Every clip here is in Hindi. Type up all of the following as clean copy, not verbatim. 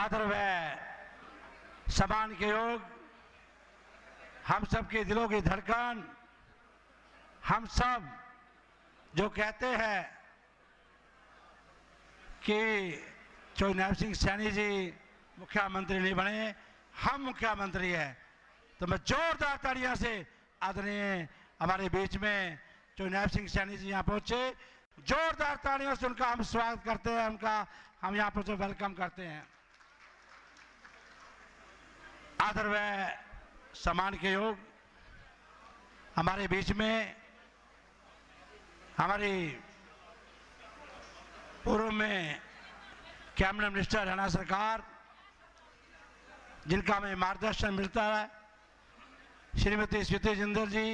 आदर व सम्मान के योग, हम सब के दिलों की धड़कन, हम सब जो कहते हैं कि चौधरी सिंह सैनी जी मुख्यमंत्री नहीं बने, हम मुख्यमंत्री हैं, तो मैं जोरदार तालियों से आदरणीय हमारे बीच में चौधरी सिंह सैनी जी यहाँ पहुंचे, जोरदार तालियों से उनका हम स्वागत करते हैं, उनका हम यहाँ पर वेलकम करते हैं। आदर व सम्मान के योग, हमारे बीच में हमारी पूर्व में कैबिनेट मिनिस्टर हरियाणा सरकार, जिनका हमें मार्गदर्शन मिलता है, श्रीमती स्मृति जिंदल जी,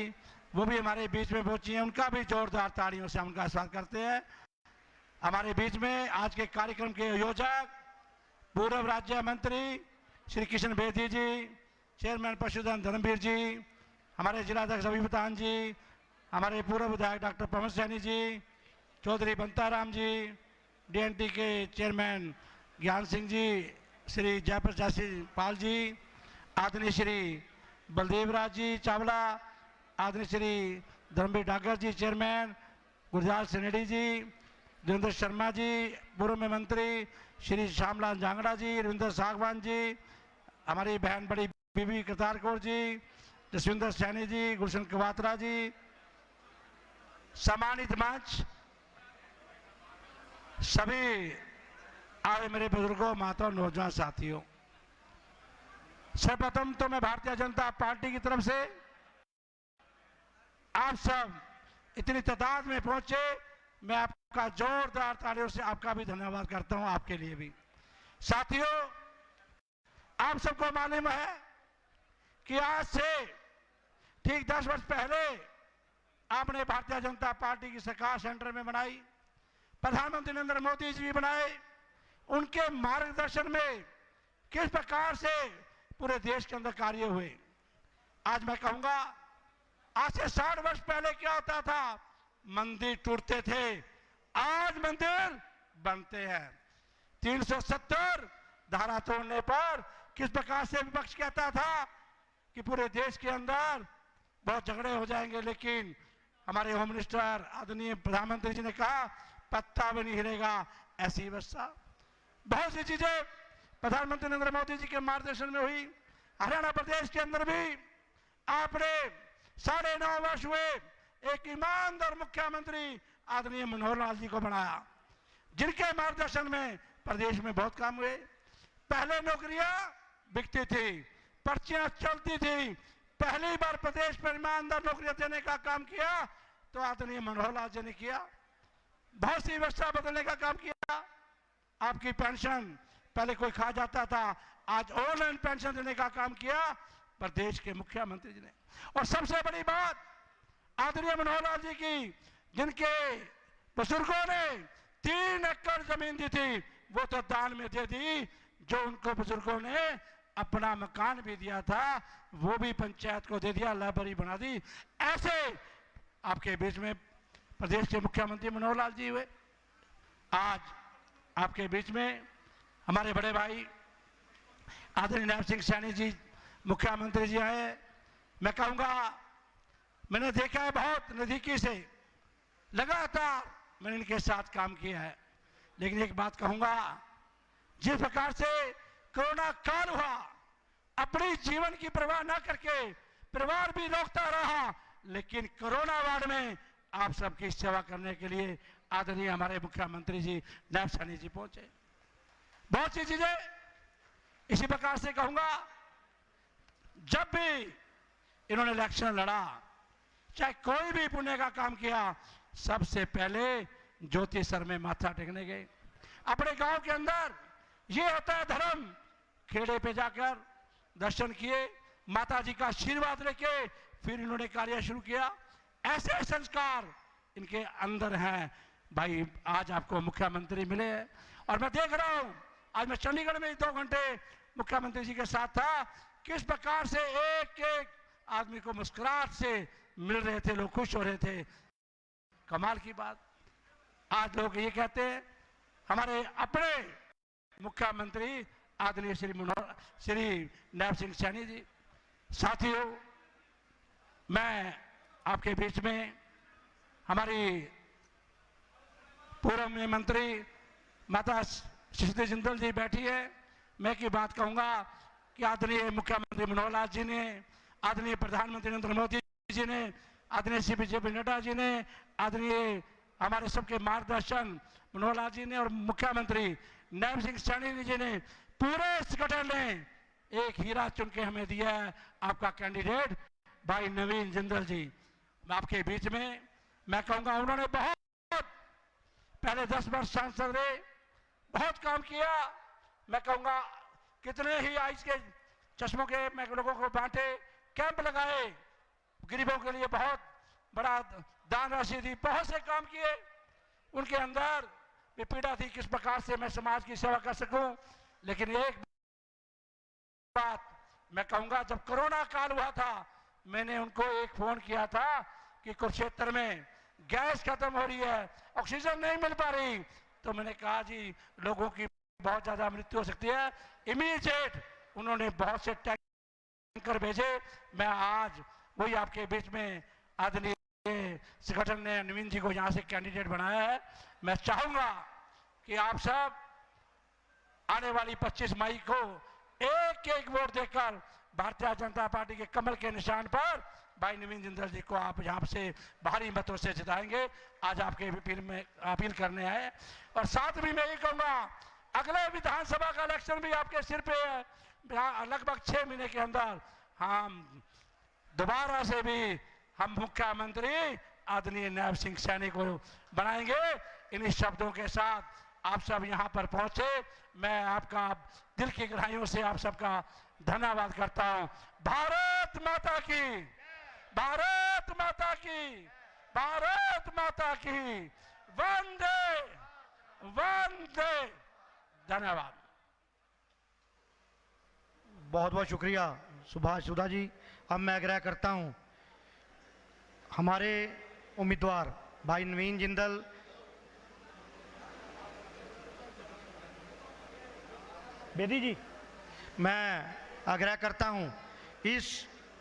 वो भी हमारे बीच में पहुंची हैं, उनका भी जोरदार तालियों से हम उनका स्वागत करते हैं। हमारे बीच में आज के कार्यक्रम के आयोजक पूर्व राज्य मंत्री श्री किशन बेदी जी, चेयरमैन पशुधन धर्मवीर जी, हमारे जिलाध्यक्ष रवि प्रधान जी, हमारे पूर्व विधायक डॉक्टर पवन सैनी जी, चौधरी बंताराम जी, डीएनटी के चेयरमैन ज्ञान सिंह जी, श्री जयप्रकाश पाल जी, आदरणीय श्री बलदेव राज जी चावला, आदरणीय श्री धर्मवीर डागर जी चेयरमैन, गुरजाल सेनेडी जी, देवेंद्र शर्मा जी पूर्व में मंत्री, श्री श्यामलाल जांगड़ा जी, रविंद्र सागवान जी, हमारी बहन बड़ी बीबी करतार कौर जी, जसविंदर सैनी जी, गुलशन कवात्रा जी, सम्मानित मंच, सभी आए मेरे बुजुर्गों, माताओं, नौजवान साथियों, सर्वप्रथम तो मैं भारतीय जनता पार्टी की तरफ से आप सब इतनी तादाद में पहुंचे, मैं आपका जोरदार तालियों से आपका भी धन्यवाद करता हूं, आपके लिए भी। साथियों, आप सबको मालूम है कि आज से ठीक 10 वर्ष पहले आपने भारतीय जनता पार्टी की सरकार सेंटर में बनाई, प्रधानमंत्री नरेंद्र मोदी जी भी बनाए, उनके मार्गदर्शन में किस प्रकार से पूरे देश के अंदर कार्य हुए। आज मैं कहूंगा, आज से 60 वर्ष पहले क्या होता था, मंदिर टूटते थे, आज मंदिर बनते हैं। 370 धारा तोड़ने पर किस प्रकार से विपक्ष कहता था कि पूरे देश के अंदर बहुत झगड़े हो जाएंगे, लेकिन हमारे होम मिनिस्टर आदरणीय प्रधानमंत्री जी ने कहा पत्ता भी नहीं हिलेगा, ऐसी व्यवस्था। बहुत सी चीजें प्रधानमंत्री नरेंद्र मोदी जी के मार्गदर्शन में हुई। हरियाणा प्रदेश के अंदर भी आपने 9.5 वर्ष हुए एक ईमानदार मुख्यमंत्री आदरणीय मनोहर लाल जी को बनाया, जिनके मार्गदर्शन में प्रदेश में बहुत काम हुए। पहले नौकरियां बिकती थी, पर्चियां चलती थी, पहली बार प्रदेश में ईमानदार नौकरियां देने का काम किया तो आदरणीय मनोहर लाल जी ने किया। बहुत सी व्यवस्था बदलने का काम किया। आपकी पेंशन पहले कोई खा जाता था, आज ऑनलाइन पेंशन देने का काम किया प्रदेश के मुख्यमंत्री जी ने। और सबसे बड़ी बात आदरणीय मनोहर लाल जी की, जिनके बुजुर्गों ने 3 एकड़ जमीन दी थी, वो तो दान में दे दी। जो उनको बुजुर्गों ने अपना मकान भी दिया था, वो भी पंचायत को दे दिया, लाइब्रेरी बना दी। ऐसे आपके बीच में प्रदेश के मुख्यमंत्री मनोहर लाल जी हुए। आज आपके बीच में हमारे बड़े भाई आदरणीय नैब सिंह सैनी जी मुख्यमंत्री जी आए। मैं कहूंगा, मैंने देखा है बहुत नजदीकी से, लगातार मैंने इनके साथ काम किया है, लेकिन एक बात कहूंगा, जिस प्रकार से कोरोना काल हुआ, अपनी जीवन की परवाह न करके परिवार भी रोकता रहा, लेकिन कोरोना वार्ड में आप सबकी सेवा करने के लिए आदरणीय हमारे मुख्यमंत्री जी नैब सैनी जी पहुंचे। बहुत सी चीजें इसी प्रकार से कहूंगा, जब भी इन्होंने इलेक्शन लड़ा, चाहे कोई भी पुण्य का काम किया, सबसे पहले ज्योति सर में माथा टेकने गए। अपने गांव के अंदर ये होता है धर्म, खेड़े पे जाकर दर्शन किए, माता जी का आशीर्वाद लेके फिर इन्होंने कार्य शुरू किया। ऐसे संस्कार इनके अंदर हैं। भाई, आज आपको मुख्यमंत्री मिले और मैं देख रहा हूं, आज मैं चंडीगढ़ में 2 घंटे मुख्यमंत्री जी के साथ था, किस प्रकार से एक एक आदमी को मुस्कुराहट से मिल रहे थे, लोग खुश हो रहे थे। कमाल की बात। आज लोग ये कहते हैं हमारे अपने मुख्यमंत्री आदरणीय श्री नैब सिंह सैनी जी। साथियों, मैं आपके बीच में हमारी पूर्व में मंत्री माता श्रीमती जिंदल जी बैठी है। मैं की बात कहूंगा कि आदरणीय मुख्यमंत्री मनोहर लाल जी ने, आदरणीय प्रधानमंत्री नरेंद्र मोदी जी ने, आदरणीय श्री जे पी नड्डा जी ने, आदरणीय हमारे सबके मार्गदर्शन मनोहर लाल जी ने और मुख्यमंत्री नैब सिंह सैनी जी ने, पूरे संगठन ने एक हीरा चुन के हमें दिया है, आपका कैंडिडेट भाई नवीन जिंदल जी। आपके बीच में मैं कहूंगा उन्होंने बहुत पहले 10 वर्ष सांसद रहे, बहुत काम किया। मैं कहूंगा कितने ही आइस के चश्मों के मैं लोगों को बांटे, कैंप लगाए, गरीबों के लिए बहुत बड़ा दान राशि दी, बहुत से काम किए। उनके अंदर भी पीड़ा थी किस प्रकार से मैं समाज की सेवा कर सकूं। लेकिन एक बात मैं कहूंगा, जब कोरोना काल हुआ था मैंने उनको एक फोन किया था कि कुरुक्षेत्र में गैस खत्म हो रही है, ऑक्सीजन नहीं मिल पा रही, तो मैंने कहा जी लोगों की बहुत ज्यादा मृत्यु हो सकती है। इमीडिएट उन्होंने बहुत से टैंकर भेजे। मैं आज वही आपके बीच में आदरणीय संगठन ने नवीन जी को यहां से कैंडिडेट बनाया है। मैं चाहूंगा कि आप सब आने वाली 25 मई को एक एक वोट देकर भारतीय जनता पार्टी के कमल के निशान पर भाई नवीन जिंदल जी को आप यहाँ से भारी मतों से जिताएंगे। आज आपके अपील करने आए। और साथ भी मैं ये कहूंगा, अगले विधानसभा का इलेक्शन भी आपके सिर पे है। लगभग 6 महीने के अंदर हम दोबारा से भी हम मुख्यमंत्री आदरणीय नैब सिंह सैनी को बनाएंगे। इन्हीं शब्दों के साथ आप सब यहाँ पर पहुंचे, मैं आपका दिल की गहराइयों से आप सबका धन्यवाद करता हूं। भारत माता की, भारत माता की, भारत माता की, वंदे वंदे। धन्यवाद। बहुत बहुत शुक्रिया सुभाष सुधा जी। अब मैं आग्रह करता हूं हमारे उम्मीदवार भाई नवीन जिंदल बेदी जी, मैं आग्रह करता हूं इस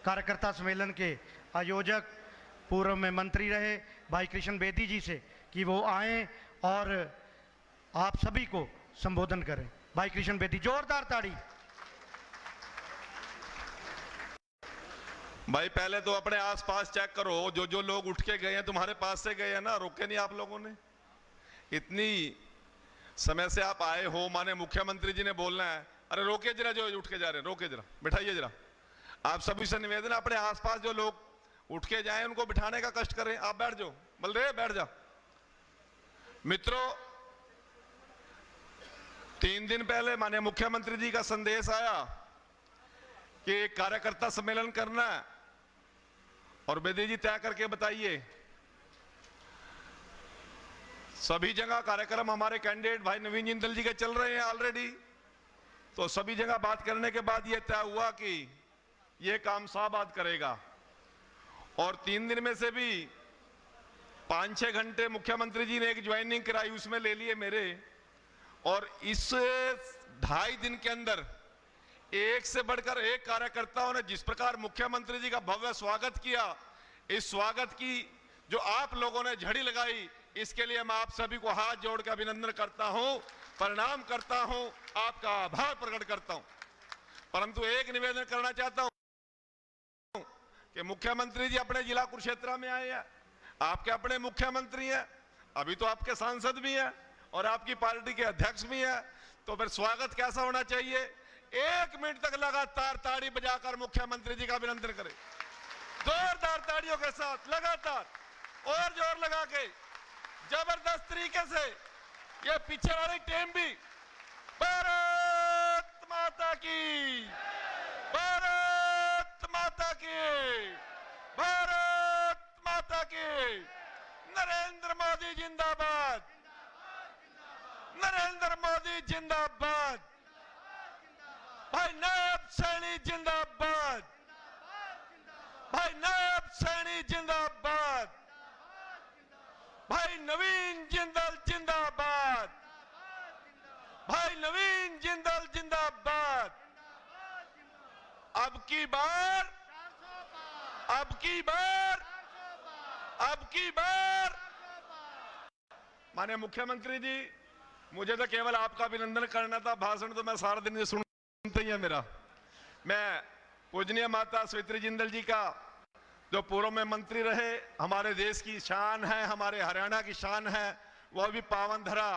कार्यकर्ता सम्मेलन के आयोजक पूर्व में मंत्री रहे भाई कृष्ण बेदी जी से कि वो आएं और आप सभी को संबोधन करें। भाई कृष्ण बेदी, जोरदार ताड़ी। भाई पहले तो अपने आसपास चेक करो, जो लोग उठ के गए हैं तुम्हारे पास से गए हैं ना, रोके नहीं आप लोगों ने। इतनी समय से आप आए हो, माने मुख्यमंत्री जी ने बोलना है, अरे रोके जरा जो उठ के जा रहे हैं, रोके जरा, बिठाइए जरा। आप सभी से निवेदन है अपने आसपास जो लोग उठ के जाएं उनको बिठाने का कष्ट करें। आप बैठ जाओ, बलदेव बैठ जा। मित्रों, 3 दिन पहले माननीय मुख्यमंत्री जी का संदेश आया कि एक कार्यकर्ता सम्मेलन करना है और बेदी जी तय करके बताइए। सभी जगह कार्यक्रम हमारे कैंडिडेट भाई नवीन जिंदल जी के चल रहे हैं ऑलरेडी, तो सभी जगह बात करने के बाद यह तय हुआ कि यह काम शाहबाद करेगा। और 3 दिन में से भी 5-6 घंटे मुख्यमंत्री जी ने एक ज्वाइनिंग कराई, उसमें ले लिए मेरे। और इस 2.5 दिन के अंदर एक से बढ़कर एक कार्यकर्ताओं ने जिस प्रकार मुख्यमंत्री जी का भव्य स्वागत किया, इस स्वागत की जो आप लोगों ने झड़ी लगाई, इसके लिए मैं आप सभी को हाथ जोड़कर अभिनंदन करता हूं, प्रणाम करता हूं, आपका आभार प्रकट करता हूं। परंतु एक निवेदन करना चाहता हूं कि मुख्यमंत्री जी अपने जिला कुरुक्षेत्र में आए हैं, आपके अपने मुख्यमंत्री हैं, अभी तो आपके सांसद भी हैं और आपकी पार्टी के अध्यक्ष भी हैं, तो फिर स्वागत कैसा होना चाहिए? 1 मिनट तक लगातार ताड़ी बजाकर मुख्यमंत्री जी का अभिनंदन करें, जोरदार ताड़ियों के साथ लगातार, और जोर लगा के जबरदस्त तरीके से। ये पीछे वाली टीम भी, भारत माता की, भारत माता की, भारत माता की, नरेंद्र मोदी जिंदाबाद, नरेंद्र मोदी जिंदाबाद, भाई नैब सैनी जिंदाबाद, भाई नैब सैनी जिंदाबाद, भाई नवीन जिंदल जिंदाबाद, भाई नवीन जिंदल जिंदाबाद। की बार, अब की बार, अब की बार। माननीय मुख्यमंत्री जी, मुझे तो केवल आपका अभिनंदन करना था, भाषण तो मैं सारा दिन ये सुनते ही है मेरा। मैं पूजनीय माता सावित्री जिंदल जी का, जो पूर्व में मंत्री रहे, हमारे देश की शान है, हमारे हरियाणा की शान है, वह भी पावन धरा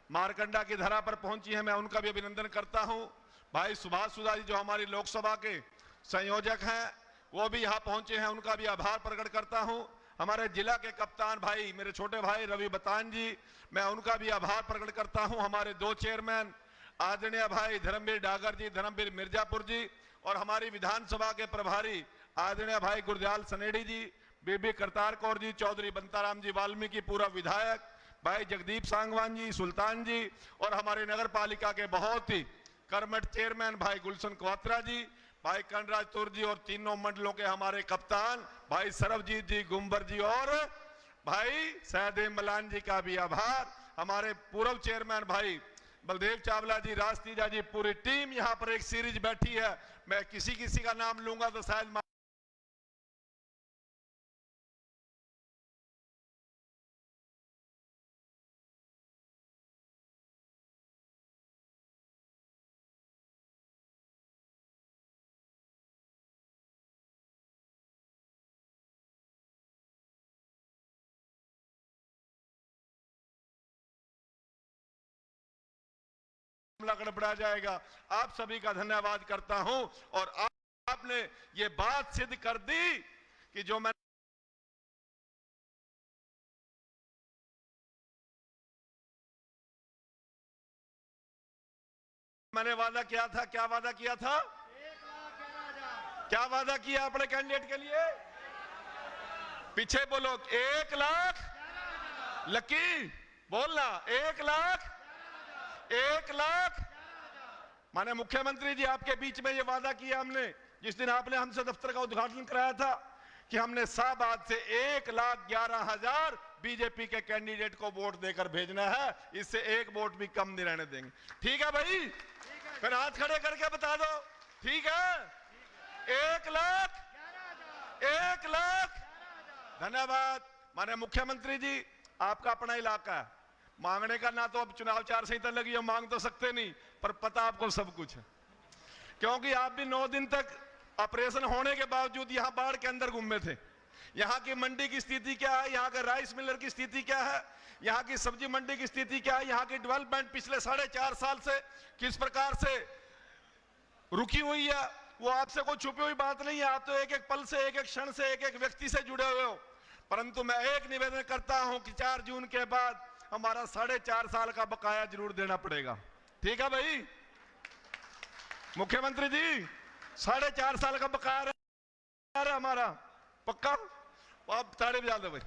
मारकंडा की धरा पर पहुंची है, मैं उनका भी अभिनंदन करता हूं। भाई सुभाष सुधा जी जो हमारी लोकसभा के संयोजक हैं, वो भी यहां पहुंचे हैं, उनका भी आभार प्रकट करता हूं। हमारे जिला के कप्तान भाई, मेरे छोटे भाई रवि बतान जी, मैं उनका भी आभार प्रकट करता हूं। हमारे दो चेयरमैन आदरणीय भाई धर्मवीर डागर जी, धर्मवीर मिर्जापुर जी, और हमारी विधानसभा के प्रभारी आदरणीय भाई गुरदयाल सनेडी जी, बीबी करतार कौर जी, चौधरी बंताराम जी वाल्मीकि, पूरा विधायक भाई जगदीप सांगवान जी, सुल्तान जी, और हमारे नगर पालिका के बहुत ही कर्मठ चेयरमैन भाई गुलशन क्वात्रा जी, भाई कनराज तुर जी, और तीनों मंडलों के हमारे कप्तान भाई सरबजीत जी गुम्बर जी, और भाई सहदेव मलान जी का भी आभार। हमारे पूर्व चेयरमैन भाई बलदेव चावला जी, राजतीजा जी, पूरी टीम यहाँ पर एक सीरीज बैठी है। मैं किसी किसी का नाम लूंगा तो शायद गड़बड़ा जाएगा। आप सभी का धन्यवाद करता हूं, और आपने ये बात सिद्ध कर दी कि जो मैंने वादा किया था, क्या वादा किया था, क्या वादा किया अपने कैंडिडेट के लिए? पीछे बोलो, 1 लाख, लकी बोलना, 1 लाख, 1 लाख। माने मुख्यमंत्री जी, आपके बीच में ये वादा किया हमने, जिस दिन आपने हमसे दफ्तर का उद्घाटन कराया था, कि हमने शाहबाद से 1,11,000 बीजेपी के कैंडिडेट को वोट देकर भेजना है, इससे एक वोट भी कम नहीं रहने देंगे। ठीक है भाई? फिर हाथ खड़े करके बता दो, ठीक है? 1 लाख, 1 लाख। धन्यवाद। माने मुख्यमंत्री जी, आपका अपना इलाका है, मांगने का ना तो अब चुनाव आचार संहिता लगी है, मांग तो सकते नहीं, पर पता आपको सब कुछ है, क्योंकि आप भी 9 दिन तक ऑपरेशन होने के बावजूद यहां बाढ़ के अंदर घूमे थे। यहां की मंडी की स्थिति क्या है, यहां का राइस मिलर की स्थिति क्या है, यहां की सब्जी मंडी की स्थिति क्या है, यहां की डेवलपमेंट पिछले 4.5 साल से किस प्रकार से रुकी हुई है, वो आपसे कोई छुपी हुई बात नहीं है। आप तो एक एक पल से, एक एक क्षण से, एक एक व्यक्ति से जुड़े हुए हो। परंतु मैं एक निवेदन करता हूं कि 4 जून के बाद हमारा 4.5 साल का बकाया जरूर देना पड़ेगा। ठीक है भाई? मुख्यमंत्री जी, 4.5 साल का बकाया रहा हमारा, पक्का? आप ताड़ी बजा दो भाई।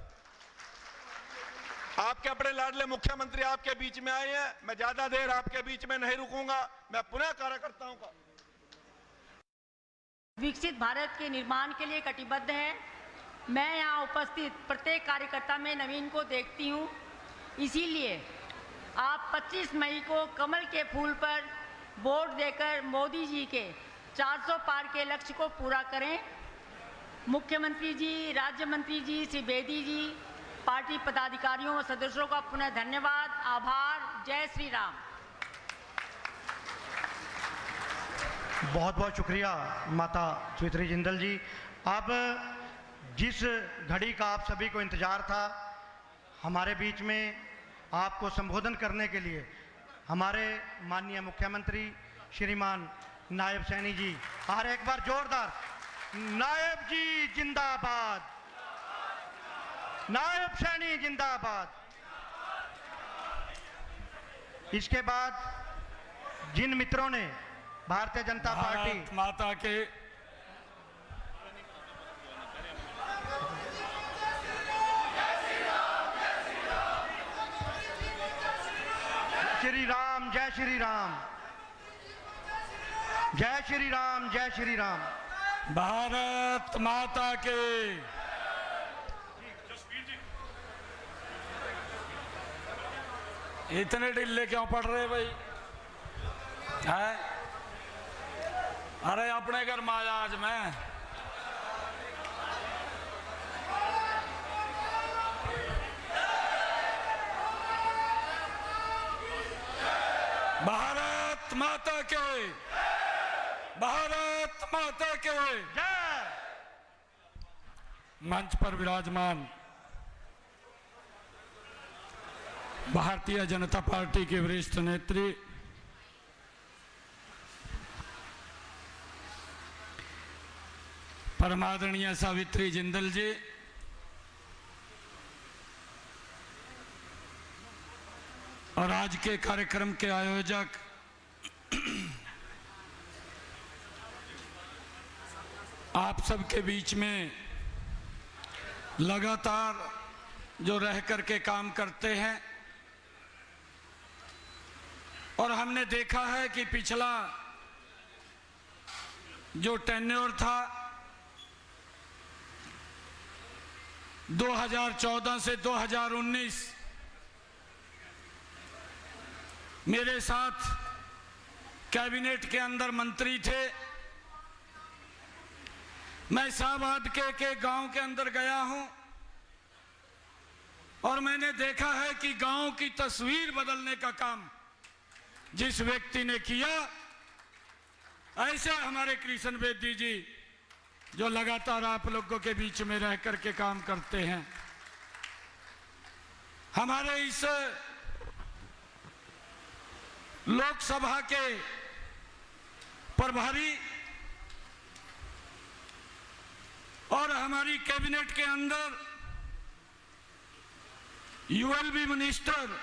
आपके अपने लाडले मुख्यमंत्री आपके बीच में आए हैं, मैं ज्यादा देर आपके बीच में नहीं रुकूंगा। मैं पुनः कार्यकर्ताओं का विकसित भारत के निर्माण के लिए कटिबद्ध है। मैं यहाँ उपस्थित प्रत्येक कार्यकर्ता में नवीन को देखती हूँ, इसीलिए आप 25 मई को कमल के फूल पर वोट देकर मोदी जी के 400 पार के लक्ष्य को पूरा करें। मुख्यमंत्री जी, राज्य मंत्री जी, श्री बेदी जी, पार्टी पदाधिकारियों व सदस्यों का पुनः धन्यवाद, आभार। जय श्री राम। बहुत बहुत शुक्रिया माता सावित्री जिंदल जी। अब जिस घड़ी का आप सभी को इंतजार था, हमारे बीच में आपको संबोधन करने के लिए हमारे माननीय मुख्यमंत्री श्रीमान नायब सैनी जी, और एक बार जोरदार नायब जी जिंदाबाद, नायब सैनी जिंदाबाद। इसके बाद जिन मित्रों ने भारतीय जनता पार्टी भारत माता के श्री राम, जय श्री राम, जय श्री राम, जय श्री राम। भारत माता के इतने ढिल्ले क्यों पड़ रहे भाई? हैं? अरे अपने घर में आया आज मैं। भारत माता के, भारत माता के। मंच पर विराजमान भारतीय जनता पार्टी के वरिष्ठ नेत्री परमादरणीय सावित्री जिंदल जी, और आज के कार्यक्रम के आयोजक आप सबके बीच में लगातार जो रह करके काम करते हैं, और हमने देखा है कि पिछला जो टेन्योर था 2014 से 2019 मेरे साथ कैबिनेट के अंदर मंत्री थे। मैं शाहबाद के गांव के अंदर गया हूं और मैंने देखा है कि गांव की तस्वीर बदलने का काम जिस व्यक्ति ने किया, ऐसे हमारे कृष्ण बेदी जी जो लगातार आप लोगों के बीच में रह करके काम करते हैं। हमारे इस लोकसभा के प्रभारी और हमारी कैबिनेट के अंदर यूएलबी मिनिस्टर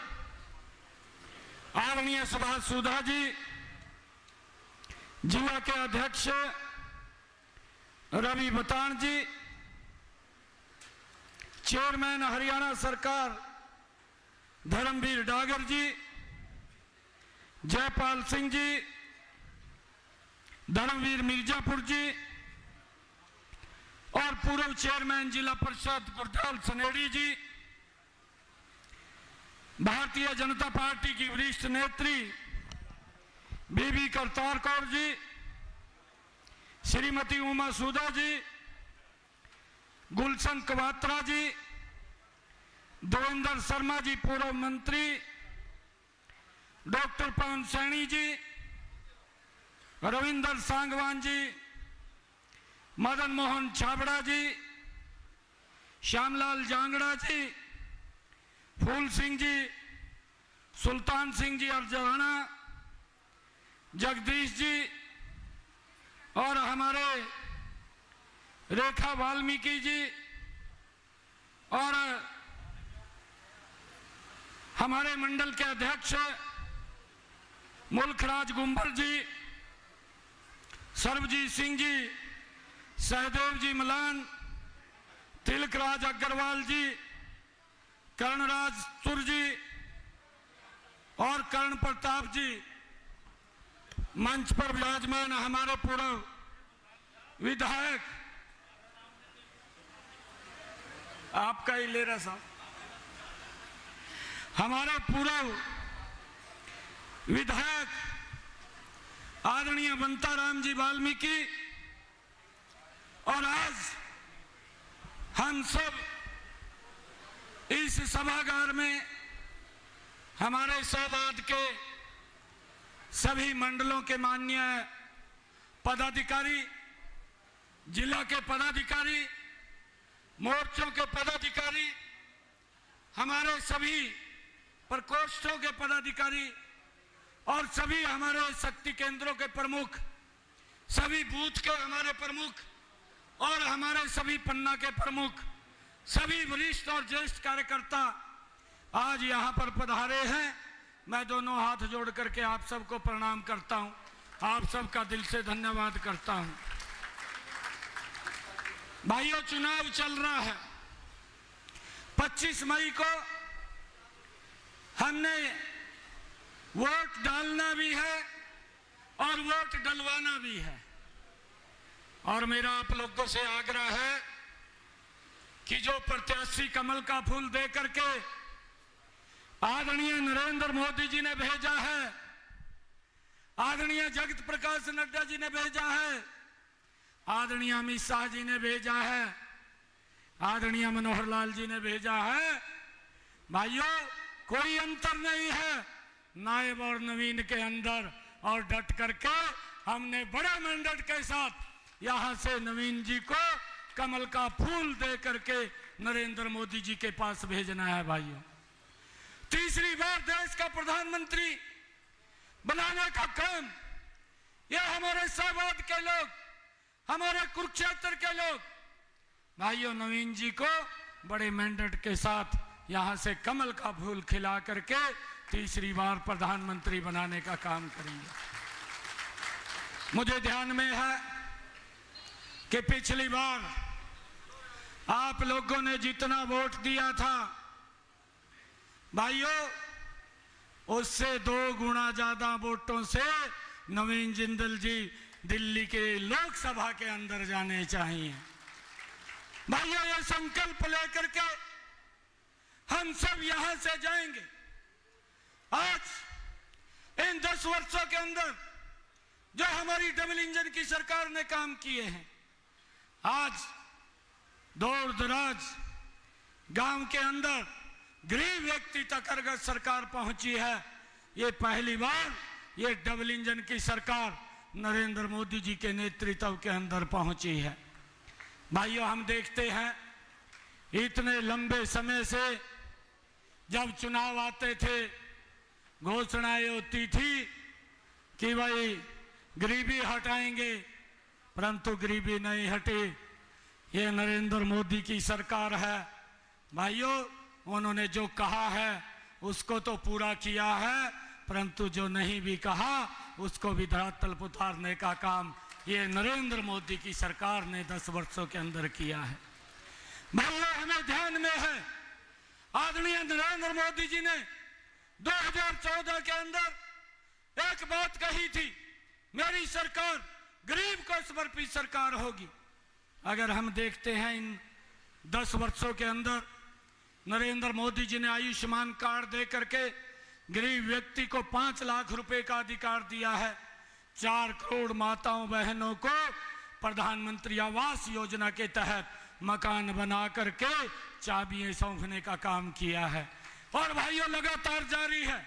आदरणीय सुभाष सुधा जी, जिला के अध्यक्ष रवि बतान जी, चेयरमैन हरियाणा सरकार धर्मवीर डागर जी, जयपाल सिंह जी, धर्मवीर मिर्जापुर जी, और पूर्व चेयरमैन जिला परिषद गुरदाल सनेड़ी जी, भारतीय जनता पार्टी की वरिष्ठ नेत्री बीबी करतार कौर जी, श्रीमती उमा सूदा जी, गुलशन कवात्रा जी, देवेंद्र शर्मा जी पूर्व मंत्री, डॉक्टर पवन सैनी जी, रविंदर सांगवान जी, मदन मोहन छाबड़ा जी, श्यामलाल जांगड़ा जी, फूल सिंह जी, सुल्तान सिंह जी अर्जवाना, जगदीश जी, और हमारे रेखा वाल्मीकि जी, और हमारे मंडल के अध्यक्ष मुल्खराज गुंबर जी, सर्वजीत सिंह जी, सहदेव जी मलान, तिलकराज अग्रवाल जी, कर्णराज सुर जी और कर्ण प्रताप जी, मंच पर विराजमान हमारे पूर्व विधायक, आपका ही ले रहा साहब, हमारे पूर्व विधायक आदरणीय बंताराम जी वाल्मीकि, और आज हम सब इस सभागार में हमारे शाहबाद के सभी मंडलों के माननीय पदाधिकारी, जिला के पदाधिकारी, मोर्चों के पदाधिकारी, हमारे सभी प्रकोष्ठों के पदाधिकारी और सभी हमारे शक्ति केंद्रों के प्रमुख, सभी बूथ के हमारे प्रमुख और हमारे सभी पन्ना के प्रमुख, सभी वरिष्ठ और ज्येष्ठ कार्यकर्ता आज यहाँ पर पधारे हैं। मैं दोनों हाथ जोड़ करके आप सबको प्रणाम करता हूँ, आप सबका दिल से धन्यवाद करता हूँ। भाइयों, चुनाव चल रहा है। 25 मई को हमने वोट डालना भी है और वोट डलवाना भी है, और मेरा आप लोगों से आग्रह है कि जो प्रत्याशी कमल का फूल दे करके आदरणीय नरेंद्र मोदी जी ने भेजा है, आदरणीय जगत प्रकाश नड्डा जी ने भेजा है, आदरणीय अमित शाह जी ने भेजा है, आदरणीय मनोहर लाल जी ने भेजा है। भाइयों, कोई अंतर नहीं है नायब और नवीन के अंदर, और डट करके हमने बड़े मैंडेट के साथ यहां से नवीन जी को कमल का फूल दे करके नरेंद्र मोदी जी के पास भेजना है। भाइयों, तीसरी बार देश का प्रधानमंत्री बनाने का काम ये हमारे सहवाद के लोग, हमारे कुरुक्षेत्र के लोग, भाइयों नवीन जी को बड़े मैंडेट के साथ यहां से कमल का फूल खिला करके तीसरी बार प्रधानमंत्री बनाने का काम करेंगे। मुझे ध्यान में है कि पिछली बार आप लोगों ने जितना वोट दिया था भाइयों, उससे 2 गुना ज्यादा वोटों से नवीन जिंदल जी दिल्ली के लोकसभा के अंदर जाने चाहिए। भाइयों, ये संकल्प लेकर के हम सब यहां से जाएंगे। आज इन 10 वर्षों के अंदर जो हमारी डबल इंजन की सरकार ने काम किए हैं, आज दूर दराज गांव के अंदर गरीब व्यक्ति तक अगर सरकार पहुंची है, ये पहली बार ये डबल इंजन की सरकार नरेंद्र मोदी जी के नेतृत्व के अंदर पहुंची है। भाइयों, हम देखते हैं इतने लंबे समय से जब चुनाव आते थे घोषणाएं होती थी कि भाई गरीबी हटाएंगे, परंतु गरीबी नहीं हटी। ये नरेंद्र मोदी की सरकार है। भाइयों, उन्होंने जो कहा है उसको तो पूरा किया है, परंतु जो नहीं भी कहा उसको भी धरातल पर उतारने का काम ये नरेंद्र मोदी की सरकार ने 10 वर्षों के अंदर किया है। भाइयों, हमें ध्यान में है आदरणीय नरेंद्र मोदी जी ने 2014 के अंदर एक बात कही थी, मेरी सरकार गरीब को समर्पित सरकार होगी। अगर हम देखते हैं इन 10 वर्षों के अंदर नरेंद्र मोदी जी ने आयुष्मान कार्ड दे करके गरीब व्यक्ति को 5 लाख रुपए का अधिकार दिया है। 4 करोड़ माताओं बहनों को प्रधानमंत्री आवास योजना के तहत मकान बना करके चाबियां सौंपने का काम किया है। और भाइयों, लगातार जारी है।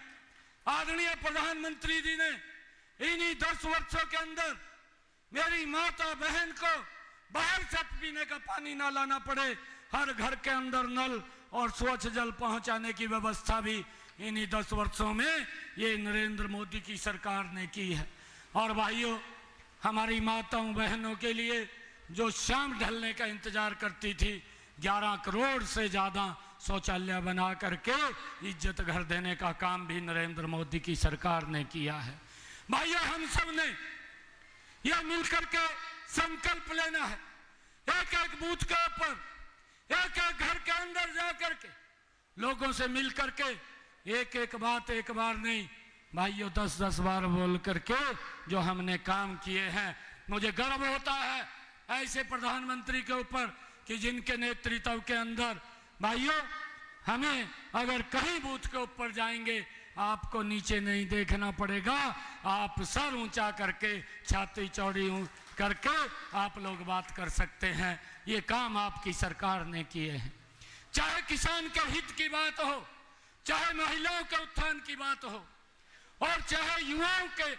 आदरणीय प्रधानमंत्री जी ने इन्हीं 10 वर्षों के अंदर मेरी माता बहन को बाहर से पीने का पानी ना लाना पड़े, हर घर के अंदर नल और स्वच्छ जल पहुंचाने की व्यवस्था भी इन्हीं 10 वर्षों में ये नरेंद्र मोदी की सरकार ने की है। और भाइयों, हमारी माताओं बहनों के लिए जो शाम ढलने का इंतजार करती थी, 11 करोड़ से ज्यादा शौचालय बना करके इज्जत घर देने का काम भी नरेंद्र मोदी की सरकार ने किया है। भाइयों, हम सब ने यह मिलकर के संकल्प लेना है, एक एक बूथ के ऊपर, एक एक घर के अंदर जाकर के लोगों से मिलकर के एक एक बात एक बार नहीं भाइयों 10-10 बार बोल करके जो हमने काम किए हैं, मुझे गर्व होता है ऐसे प्रधानमंत्री के ऊपर कि जिनके नेतृत्व के अंदर भाइयों हमें अगर कहीं बूथ के ऊपर जाएंगे आपको नीचे नहीं देखना पड़ेगा, आप सर ऊंचा करके छाती चौड़ी करके आप लोग बात कर सकते हैं। ये काम आपकी सरकार ने किए हैं। चाहे किसान के हित की बात हो, चाहे महिलाओं के उत्थान की बात हो, और चाहे युवाओं के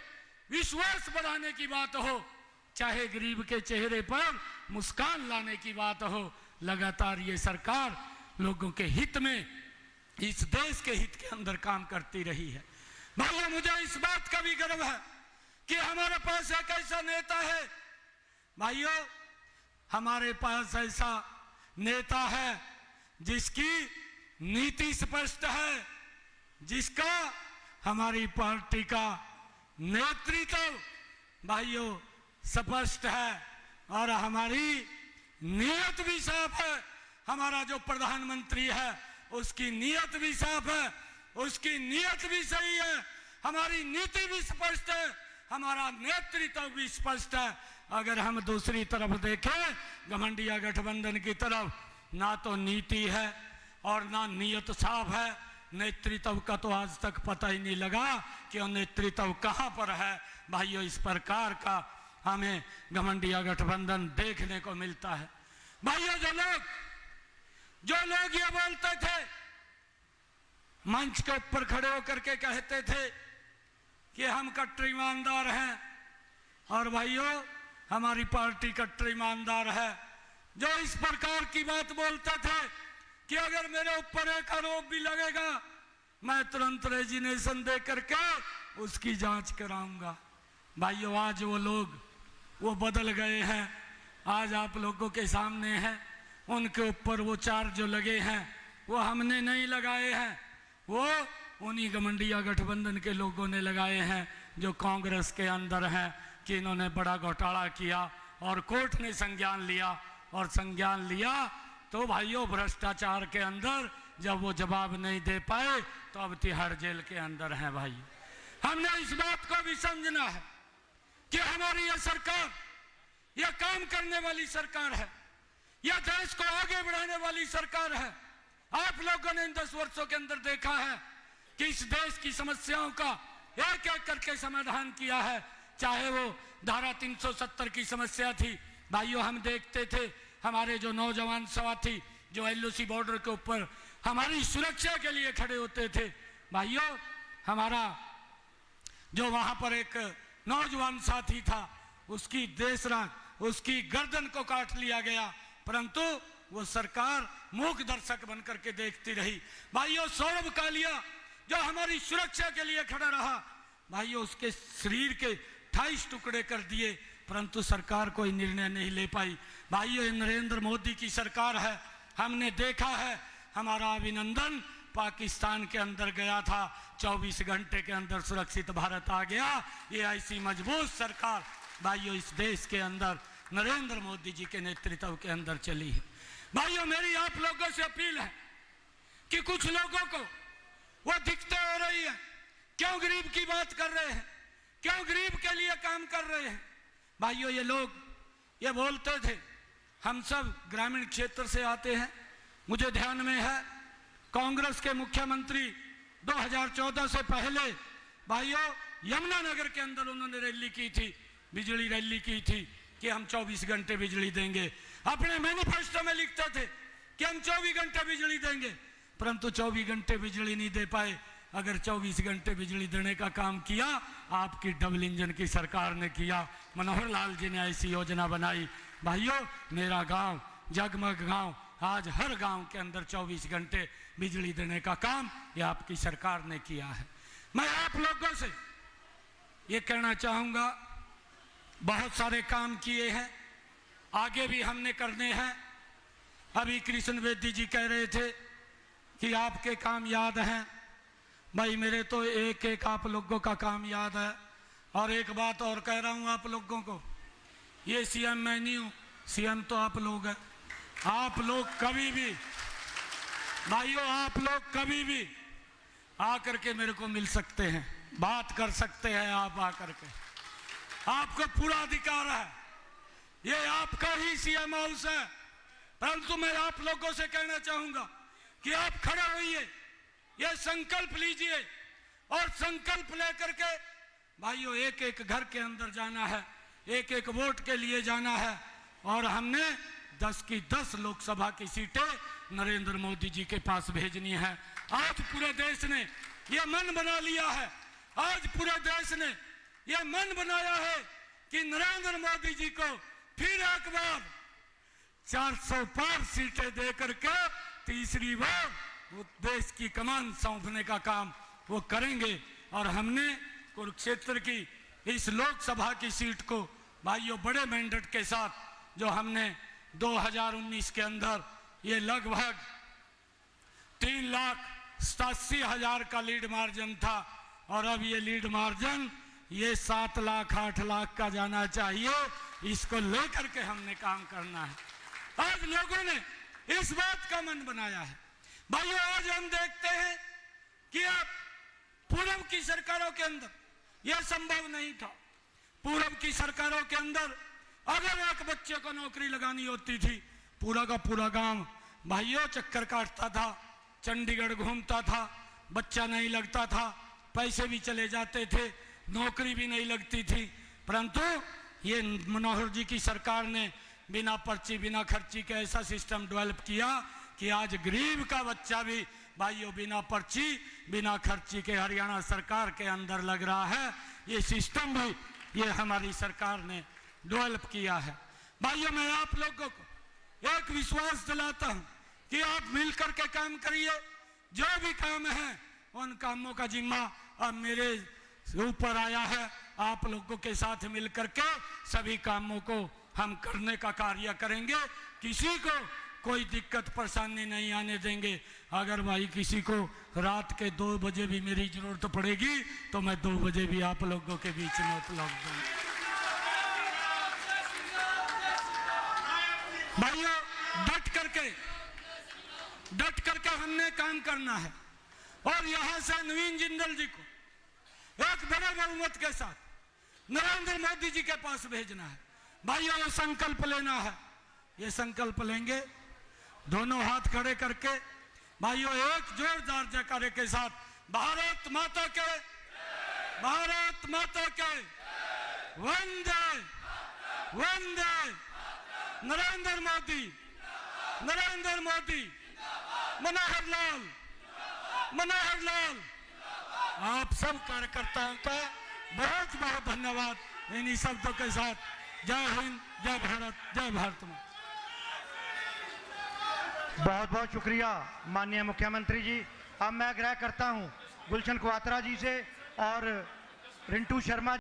विश्वास बढ़ाने की बात हो, चाहे गरीब के चेहरे पर मुस्कान लाने की बात हो, लगातार ये सरकार लोगों के हित में, इस देश के हित के अंदर काम करती रही है। भाइयों, मुझे इस बात का भी गर्व है कि हमारे पास एक ऐसा नेता है, भाइयों हमारे पास ऐसा नेता है जिसकी नीति स्पष्ट है, जिसका हमारी पार्टी का नेतृत्व भाइयों स्पष्ट है और हमारी नीयत भी साफ है। हमारा जो प्रधानमंत्री है उसकी नीयत भी साफ है, उसकी नीयत भी सही है, हमारी नीति भी स्पष्ट है, हमारा नेतृत्व भी स्पष्ट है। अगर हम दूसरी तरफ देखें घमंडिया गठबंधन की तरफ, ना तो नीति है और ना नीयत साफ है, नेतृत्व का तो आज तक पता ही नहीं लगा कि वो नेतृत्व कहाँ पर है। भाइयों, इस प्रकार का हमें घमंडिया गठबंधन देखने को मिलता है। भाइयों, जो लोग ये बोलते थे, मंच के ऊपर खड़े होकर के कहते थे कि हम कट्टर ईमानदार हैं, और भाइयों हमारी पार्टी कट्टर ईमानदार है, जो इस प्रकार की बात बोलते थे कि अगर मेरे ऊपर एक आरोप भी लगेगा मैं तुरंत रेजिग्नेशन दे करके उसकी जांच कराऊंगा। भाइयों, आज वो लोग वो बदल गए हैं, आज आप लोगों के सामने हैं। उनके ऊपर वो चार्ज जो लगे हैं वो हमने नहीं लगाए हैं, वो उन्हीं घमंडिया गठबंधन के लोगों ने लगाए हैं जो कांग्रेस के अंदर हैं कि इन्होंने बड़ा घोटाला किया और कोर्ट ने संज्ञान लिया, और संज्ञान लिया तो भाइयों भ्रष्टाचार के अंदर जब वो जवाब नहीं दे पाए तो अब तिहाड़ जेल के अंदर हैं। भाई, हमने इस बात को भी समझना है कि हमारी यह सरकार, यह काम करने वाली सरकार है, यह देश को आगे बढ़ाने वाली सरकार है। आप लोगों ने इन 10 वर्षों के अंदर देखा है कि इस देश की समस्याओं का एक एक करके समाधान किया है। चाहे वो धारा 370 की समस्या थी, भाइयों हम देखते थे हमारे जो नौजवान साथी जो LOC बॉर्डर के ऊपर हमारी सुरक्षा के लिए खड़े होते थे, भाइयों हमारा जो वहां पर एक नौजवान साथी था उसकी देश रात उसकी गर्दन को काट लिया गया, परंतु वो सरकार मूक दर्शक बनकर के देखती रही। भाइयों, सौरभ कालिया जो हमारी सुरक्षा के लिए खड़ा रहा, भाइयों उसके शरीर के 28 टुकड़े कर दिए, परंतु सरकार कोई निर्णय नहीं ले पाई। भाइयों, नरेंद्र मोदी की सरकार है, हमने देखा है हमारा अभिनंदन पाकिस्तान के अंदर गया था, 24 घंटे के अंदर सुरक्षित भारत आ गया। ये ऐसी मजबूत सरकार भाइयों इस देश के अंदर नरेंद्र मोदी जी के नेतृत्व के अंदर चली है। भाइयों, मेरी आप लोगों से अपील है कि कुछ लोगों को वो दिक्कतें हो रही है, क्यों गरीब की बात कर रहे हैं, क्यों गरीब के लिए काम कर रहे हैं। भाइयों, ये लोग ये बोलते थे, हम सब ग्रामीण क्षेत्र से आते हैं, मुझे ध्यान में है कांग्रेस के मुख्यमंत्री 2014 से पहले भाइयों यमुनानगर के अंदर उन्होंने रैली की थी, बिजली रैली की थी कि हम 24 घंटे बिजली देंगे। अपने मैनिफेस्टो में लिखते थे कि हम 24 घंटे बिजली देंगे, परंतु 24 घंटे बिजली नहीं दे पाए। अगर 24 घंटे बिजली देने का काम किया आपकी डबल इंजन की सरकार ने किया, मनोहर लाल जी ने ऐसी योजना बनाई। भाइयों, मेरा गांव जगमग गांव, आज हर गांव के अंदर 24 घंटे बिजली देने का काम ये आपकी सरकार ने किया है। मैं आप लोगों से ये कहना चाहूंगा, बहुत सारे काम किए हैं, आगे भी हमने करने हैं। अभी कृष्ण बेदी जी कह रहे थे कि आपके काम याद हैं, भाई मेरे तो एक एक आप लोगों का काम याद है। और एक बात और कह रहा हूं आप लोगों को, ये सीएम मैं नहीं हूं, सीएम तो आप लोग हैं। आप लोग कभी भी भाइयों, आप लोग कभी भी आकर के मेरे को मिल सकते हैं, बात कर सकते हैं आप आकर के, आपको पूरा अधिकार है, ये आपका ही सीएम हाउस है। परंतु मैं आप लोगों से कहना चाहूंगा कि आप खड़े होइए, ये संकल्प लीजिए और संकल्प लेकर के भाइयों एक एक घर के अंदर जाना है, एक एक वोट के लिए जाना है। और हमने 10 की 10 लोकसभा की सीटें नरेंद्र मोदी जी के पास भेजनी है। आज पूरे देश ने ये मन बना लिया है, आज पूरे देश ने ये मन बनाया है कि नरेंद्र मोदी जी को फिर एक बार 400 पार सीटें देकर के तीसरी बार वो देश की कमान सौंपने का काम वो करेंगे। और हमने कुरुक्षेत्र की इस लोकसभा की सीट को भाइयों बड़े मैंडेट के साथ जो हमने 2019 के अंदर ये लगभग 3,87,000 का लीड मार्जिन था, और अब ये लीड मार्जिन ये 7 लाख 8 लाख का जाना चाहिए। इसको लेकर के हमने काम करना है। आज लोगों ने इस बात का मन बनाया है। भाइयों, आज हम देखते हैं कि अब पूर्व की सरकारों के अंदर यह संभव नहीं था। पूर्व की सरकारों के अंदर अगर एक बच्चे को नौकरी लगानी होती थी, पूरा का पूरा गांव भाइयों चक्कर काटता था, चंडीगढ़ घूमता था, बच्चा नहीं लगता था, पैसे भी चले जाते थे, नौकरी भी नहीं लगती थी। परंतु ये मनोहर जी की सरकार ने बिना पर्ची बिना खर्ची के ऐसा सिस्टम डेवलप किया कि आज गरीब का बच्चा भी भाइयों बिना पर्ची बिना खर्ची के हरियाणा सरकार के अंदर लग रहा है। ये सिस्टम भी ये हमारी सरकार ने डेवलप किया है। भाइयों, मैं आप लोगों को एक विश्वास दिलाता हूं कि आप मिलकर के काम करिए। जो भी काम है उन कामों का जिम्मा अब मेरे ऊपर आया है। आप लोगों के साथ मिलकर के सभी कामों को हम करने का कार्य करेंगे। किसी को कोई दिक्कत परेशानी नहीं आने देंगे। अगर भाई किसी को रात के 2 बजे भी मेरी जरूरत पड़ेगी तो मैं 2 बजे भी आप लोगों के बीच में उपलब्ध हूं। भाइयों, डट करके हमने काम करना है और यहां से नवीन जिंदल जी को एक बड़े बहुमत के साथ नरेंद्र मोदी जी के पास भेजना है। भाइयों, ये संकल्प लेना है, ये संकल्प लेंगे दोनों हाथ खड़े करके। भाइयों, एक जोरदार जयकारे के साथ भारत माता के, भारत माता के, वंदे वंदे, नरेंद्र मोदी, नरेंद्र मोदी, मनोहर लाल, मनोहर लाल। आप सब कार्यकर्ताओं का बहुत बहुत धन्यवाद। इन्हीं शब्दों के साथ जय हिंद, जय भारत, जय भारत मां। बहुत बहुत शुक्रिया माननीय मुख्यमंत्री जी। अब मैं आग्रह करता हूं गुलशन क्वात्रा जी से और रिंटू शर्मा